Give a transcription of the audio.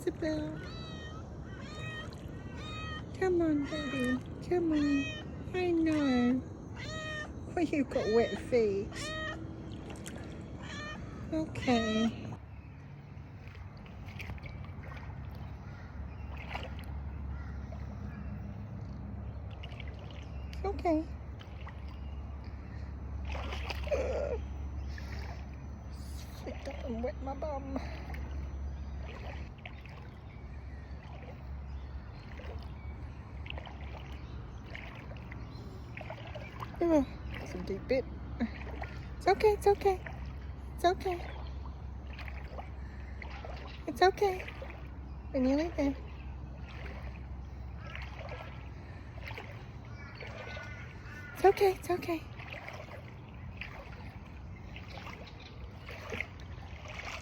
Isabel. Come on, baby. Come on. I know. Well, you've got wet feet. Okay. Okay. Slipped up and wet my bum. That's a deep bit. It's okay, it's okay. It's okay. It's okay. We're nearly there. It's okay, it's okay.